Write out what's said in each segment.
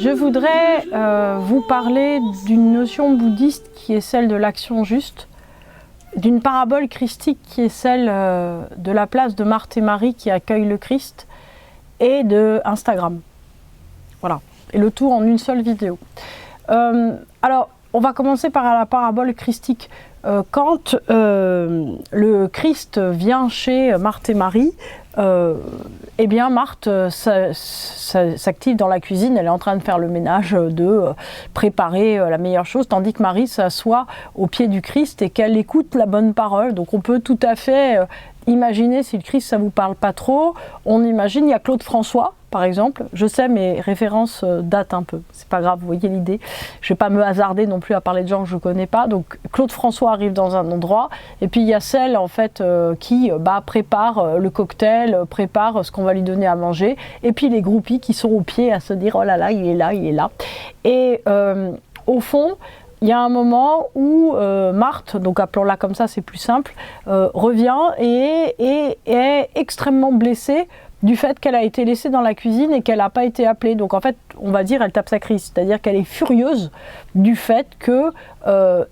je voudrais vous parler d'une notion bouddhiste qui est celle de l'action juste, d'une parabole christique qui est celle de la place de Marthe et Marie qui accueillent le Christ, et de Instagram. Voilà, et le tout en une seule vidéo. Alors, on va commencer par la parabole christique. Quand le Christ vient chez Marthe et Marie, eh bien Marthe s'active dans la cuisine, elle est en train de faire le ménage, de préparer la meilleure chose, tandis que Marie s'assoit au pied du Christ et qu'elle écoute la bonne parole. Donc on peut tout à fait imaginer, si le Christ ça vous parle pas trop, on imagine, il y a Claude François par exemple, je sais mes références datent un peu, c'est pas grave, vous voyez l'idée, je vais pas me hasarder non plus à parler de gens que je connais pas, donc Claude François arrive dans un endroit, et puis il y a celle en fait qui prépare le cocktail, prépare ce qu'on va lui donner à manger, et puis les groupies qui sont au pied à se dire oh là là, il est là, il est là, et au fond, il y a un moment où Marthe, donc appelons-la comme ça, c'est plus simple, revient et est extrêmement blessée du fait qu'elle a été laissée dans la cuisine et qu'elle n'a pas été appelée. Donc en fait, on va dire, elle tape sa crise, c'est-à-dire qu'elle est furieuse du fait que, on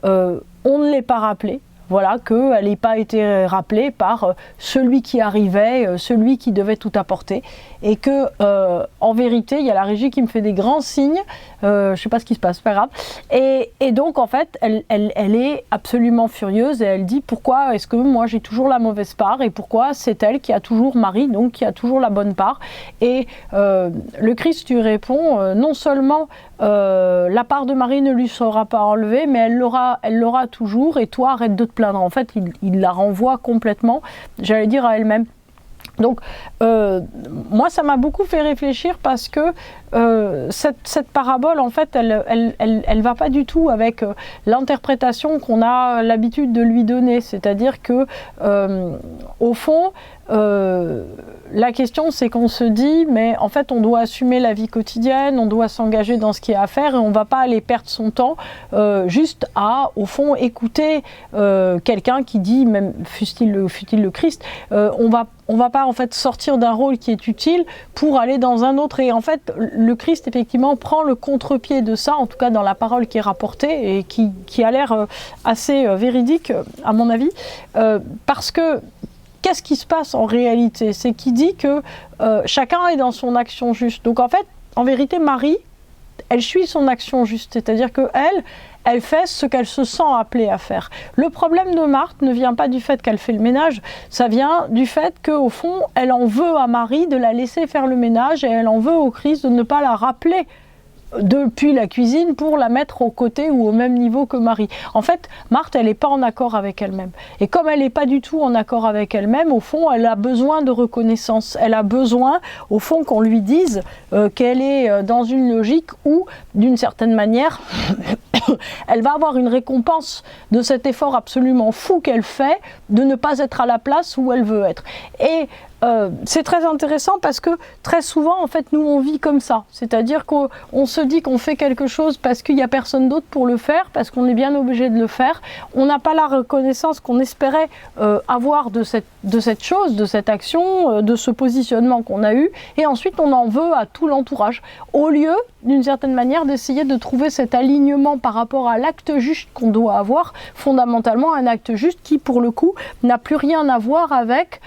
ne l'ait pas rappelée. Voilà, qu'elle n'ait pas été rappelée par celui qui arrivait, celui qui devait tout apporter. Et que, en vérité, il y a la régie qui me fait des grands signes. Je ne sais pas ce qui se passe, c'est pas grave. Et donc, en fait, elle est absolument furieuse et elle dit pourquoi est-ce que moi j'ai toujours la mauvaise part et pourquoi c'est elle qui a toujours Marie, donc qui a toujours la bonne part. Et le Christ lui répond non seulement la part de Marie ne lui sera pas enlevée, mais elle l'aura toujours et toi arrête de te plaindre. En fait, il la renvoie complètement, j'allais dire, à elle-même. Donc, moi, ça m'a beaucoup fait réfléchir parce que cette parabole, en fait, elle va pas du tout avec l'interprétation qu'on a l'habitude de lui donner. C'est-à-dire que, au fond, la question, c'est qu'on se dit, mais en fait, on doit assumer la vie quotidienne, on doit s'engager dans ce qu'il y a à faire et on ne va pas aller perdre son temps juste à, au fond, écouter quelqu'un qui dit, même fût-il le Christ, on va pas en fait sortir d'un rôle qui est utile pour aller dans un autre. Et en fait, le Christ, effectivement, prend le contre-pied de ça, en tout cas dans la parole qui est rapportée et qui a l'air assez véridique, à mon avis, parce que qu'est-ce qui se passe en réalité? C'est qu'il dit que chacun est dans son action juste. Donc en fait, en vérité, Marie, elle suit son action juste. C'est-à-dire qu'elle fait ce qu'elle se sent appelée à faire. Le problème de Marthe ne vient pas du fait qu'elle fait le ménage, ça vient du fait qu'au fond, elle en veut à Marie de la laisser faire le ménage et elle en veut au Christ de ne pas la rappeler depuis la cuisine pour la mettre au côté ou au même niveau que Marie. En fait, Marthe, elle n'est pas en accord avec elle-même. Et comme elle n'est pas du tout en accord avec elle-même, au fond, elle a besoin de reconnaissance. Elle a besoin, au fond, qu'on lui dise qu'elle est dans une logique où, d'une certaine manière, elle va avoir une récompense de cet effort absolument fou qu'elle fait de ne pas être à la place où elle veut être. Et c'est très intéressant parce que très souvent, en fait, nous, on vit comme ça. C'est-à-dire qu'on se dit qu'on fait quelque chose parce qu'il n'y a personne d'autre pour le faire, parce qu'on est bien obligé de le faire. On n'a pas la reconnaissance qu'on espérait avoir de cette chose, de cette action, de ce positionnement qu'on a eu. Et ensuite, on en veut à tout l'entourage. Au lieu, d'une certaine manière, d'essayer de trouver cet alignement par rapport à l'acte juste qu'on doit avoir, fondamentalement un acte juste qui, pour le coup, n'a plus rien à voir avec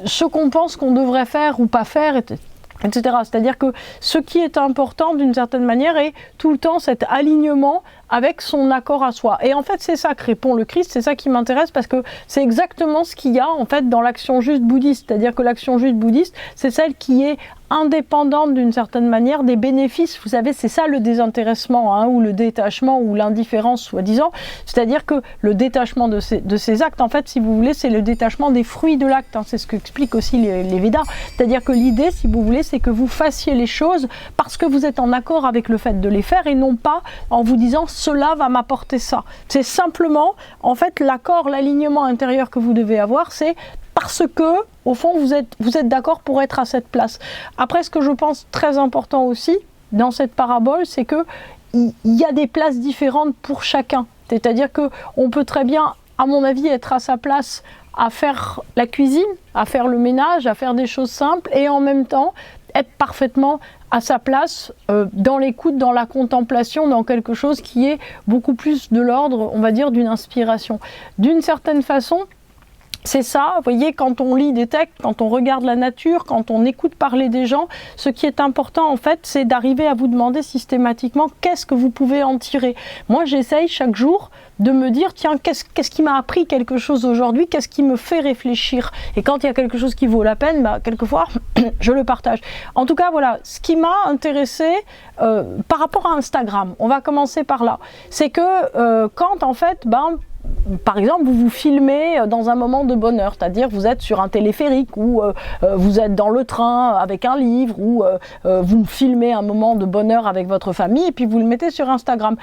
ce qu'on pense qu'on devrait faire ou pas faire, etc. C'est-à-dire que ce qui est important d'une certaine manière est tout le temps cet alignement avec son accord à soi. Et en fait, c'est ça que répond le Christ, c'est ça qui m'intéresse parce que c'est exactement ce qu'il y a en fait dans l'action juste bouddhiste. C'est-à-dire que l'action juste bouddhiste, c'est celle qui est indépendante d'une certaine manière des bénéfices. Vous savez, c'est ça le désintéressement, ou le détachement ou l'indifférence soi-disant. C'est-à-dire que le détachement de ces actes, en fait, si vous voulez, c'est le détachement des fruits de l'acte. C'est ce qu'expliquent aussi les Védas. C'est-à-dire que l'idée, si vous voulez, c'est que vous fassiez les choses parce que vous êtes en accord avec le fait de les faire et non pas en vous disant cela va m'apporter ça. C'est simplement, en fait, l'accord, l'alignement intérieur que vous devez avoir, c'est parce que, au fond, vous êtes d'accord pour être à cette place. Après, ce que je pense très important aussi dans cette parabole, c'est que il y a des places différentes pour chacun. C'est-à-dire qu'on peut très bien, à mon avis, être à sa place à faire la cuisine, à faire le ménage, à faire des choses simples et en même temps être parfaitement à sa place dans l'écoute, dans la contemplation, dans quelque chose qui est beaucoup plus de l'ordre, on va dire, d'une inspiration. D'une certaine façon, c'est ça, vous voyez, quand on lit des textes, quand on regarde la nature, quand on écoute parler des gens, ce qui est important en fait, c'est d'arriver à vous demander systématiquement qu'est-ce que vous pouvez en tirer. Moi, j'essaye chaque jour de me dire, tiens, qu'est-ce qui m'a appris quelque chose aujourd'hui, qu'est-ce qui me fait réfléchir. Et quand il y a quelque chose qui vaut la peine, bah, quelquefois, je le partage. En tout cas, voilà, ce qui m'a intéressé par rapport à Instagram, on va commencer par là, c'est que quand en fait, par exemple, vous vous filmez dans un moment de bonheur, c'est-à-dire vous êtes sur un téléphérique ou vous êtes dans le train avec un livre ou vous filmez un moment de bonheur avec votre famille et puis vous le mettez sur Instagram.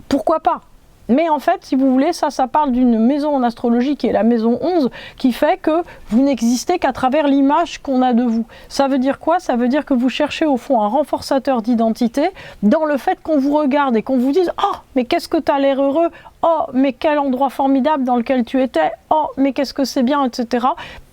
Pourquoi pas ? Mais en fait, si vous voulez, ça parle d'une maison en astrologie qui est la maison 11, qui fait que vous n'existez qu'à travers l'image qu'on a de vous. Ça veut dire quoi ? Ça veut dire que vous cherchez au fond un renforçateur d'identité dans le fait qu'on vous regarde et qu'on vous dise « Oh, mais qu'est-ce que tu as l'air heureux ! Oh, mais quel endroit formidable dans lequel tu étais ! Oh, mais qu'est-ce que c'est bien !» etc.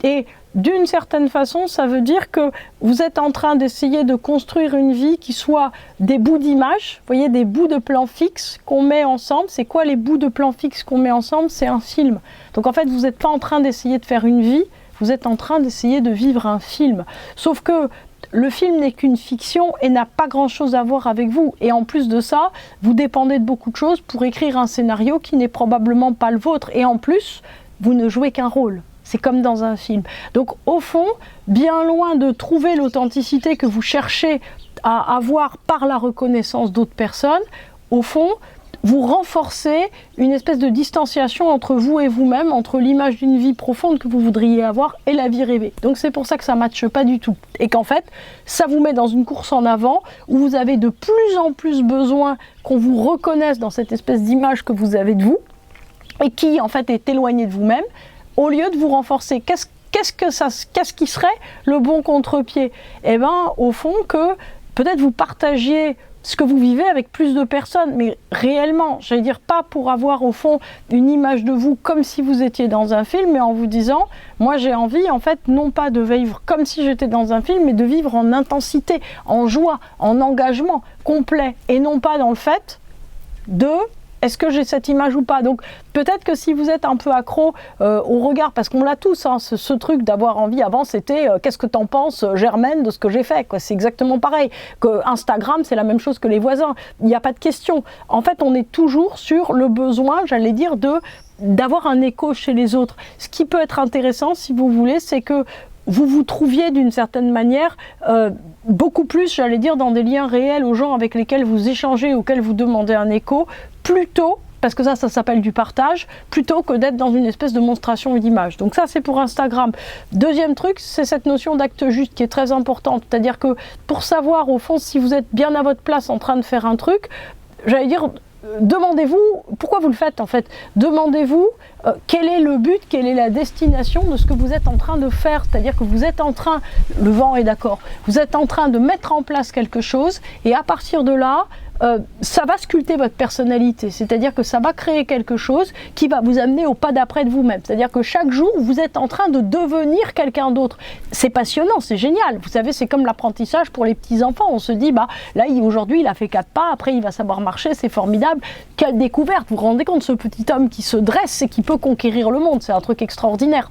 Et d'une certaine façon, ça veut dire que vous êtes en train d'essayer de construire une vie qui soit des bouts d'images, vous voyez, des bouts de plans fixes qu'on met ensemble. C'est quoi les bouts de plans fixes qu'on met ensemble ? C'est un film. Donc en fait, vous n'êtes pas en train d'essayer de faire une vie, vous êtes en train d'essayer de vivre un film. Sauf que le film n'est qu'une fiction et n'a pas grand-chose à voir avec vous. Et en plus de ça, vous dépendez de beaucoup de choses pour écrire un scénario qui n'est probablement pas le vôtre. Et en plus, vous ne jouez qu'un rôle. C'est comme dans un film. Donc au fond, bien loin de trouver l'authenticité que vous cherchez à avoir par la reconnaissance d'autres personnes, au fond, vous renforcez une espèce de distanciation entre vous et vous-même, entre l'image d'une vie profonde que vous voudriez avoir et la vie rêvée. Donc c'est pour ça que ça ne matche pas du tout. Et qu'en fait, ça vous met dans une course en avant où vous avez de plus en plus besoin qu'on vous reconnaisse dans cette espèce d'image que vous avez de vous et qui en fait est éloignée de vous-même, au lieu de vous renforcer. Qu'est-ce qui serait le bon contre-pied ? Eh bien, au fond, que peut-être vous partagiez ce que vous vivez avec plus de personnes, mais réellement, j'allais dire pas pour avoir au fond une image de vous comme si vous étiez dans un film, mais en vous disant, moi j'ai envie en fait non pas de vivre comme si j'étais dans un film, mais de vivre en intensité, en joie, en engagement complet, et non pas dans le fait de est-ce que j'ai cette image ou pas ? Donc peut-être que si vous êtes un peu accro au regard, parce qu'on l'a tous, hein, ce truc d'avoir envie, avant c'était qu'est-ce que t'en penses Germaine de ce que j'ai fait, quoi. C'est exactement pareil, que Instagram c'est la même chose que les voisins, il n'y a pas de question. En fait on est toujours sur le besoin, j'allais dire, d'avoir un écho chez les autres. Ce qui peut être intéressant si vous voulez, c'est que vous vous trouviez d'une certaine manière beaucoup plus, j'allais dire, dans des liens réels aux gens avec lesquels vous échangez, auxquels vous demandez un écho, plutôt, parce que ça s'appelle du partage, plutôt que d'être dans une espèce de monstration d'image. Donc ça, c'est pour Instagram. Deuxième truc, c'est cette notion d'acte juste qui est très importante. C'est-à-dire que pour savoir, au fond, si vous êtes bien à votre place en train de faire un truc, j'allais dire, demandez-vous pourquoi vous le faites en fait. Demandez-vous quel est le but, quelle est la destination de ce que vous êtes en train de faire. C'est-à-dire que vous êtes en train, le vent est d'accord, vous êtes en train de mettre en place quelque chose et à partir de là, ça va sculpter votre personnalité, c'est-à-dire que ça va créer quelque chose qui va vous amener au pas d'après de vous-même, c'est-à-dire que chaque jour vous êtes en train de devenir quelqu'un d'autre. C'est passionnant, c'est génial, vous savez, c'est comme l'apprentissage pour les petits-enfants, on se dit, là aujourd'hui il a fait 4 pas, après il va savoir marcher, c'est formidable, quelle découverte, vous vous rendez compte, ce petit homme qui se dresse et qui peut conquérir le monde, c'est un truc extraordinaire.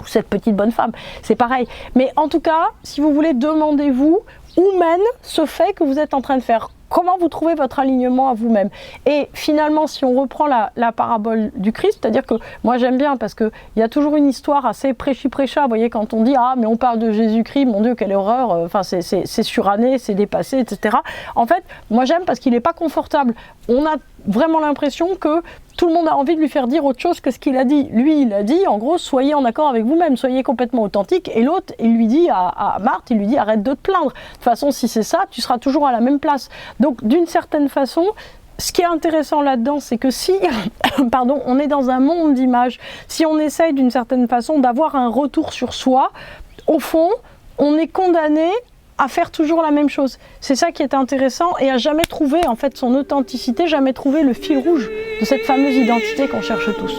Ou cette petite bonne femme, c'est pareil. Mais en tout cas, si vous voulez, demandez-vous où mène ce fait que vous êtes en train de faire. Comment vous trouvez votre alignement à vous-même? Et finalement, si on reprend la parabole du Christ, c'est-à-dire que moi j'aime bien parce qu'il y a toujours une histoire assez prêchi-prêcha, vous voyez, quand on dit « Ah, mais on parle de Jésus-Christ, mon Dieu, quelle horreur, enfin c'est suranné, c'est dépassé, etc. » En fait, moi j'aime parce qu'il n'est pas confortable. On a vraiment l'impression que tout le monde a envie de lui faire dire autre chose que ce qu'il a dit. Lui, il a dit, en gros, soyez en accord avec vous-même, soyez complètement authentique. Et l'autre, il lui dit à Marthe, il lui dit, arrête de te plaindre. De toute façon, si c'est ça, tu seras toujours à la même place. Donc, d'une certaine façon, ce qui est intéressant là-dedans, c'est que si, pardon, on est dans un monde d'images, si on essaye d'une certaine façon d'avoir un retour sur soi, au fond, on est condamné à faire toujours la même chose. C'est ça qui est intéressant et à jamais trouver en fait son authenticité, jamais trouver le fil rouge de cette fameuse identité qu'on cherche tous.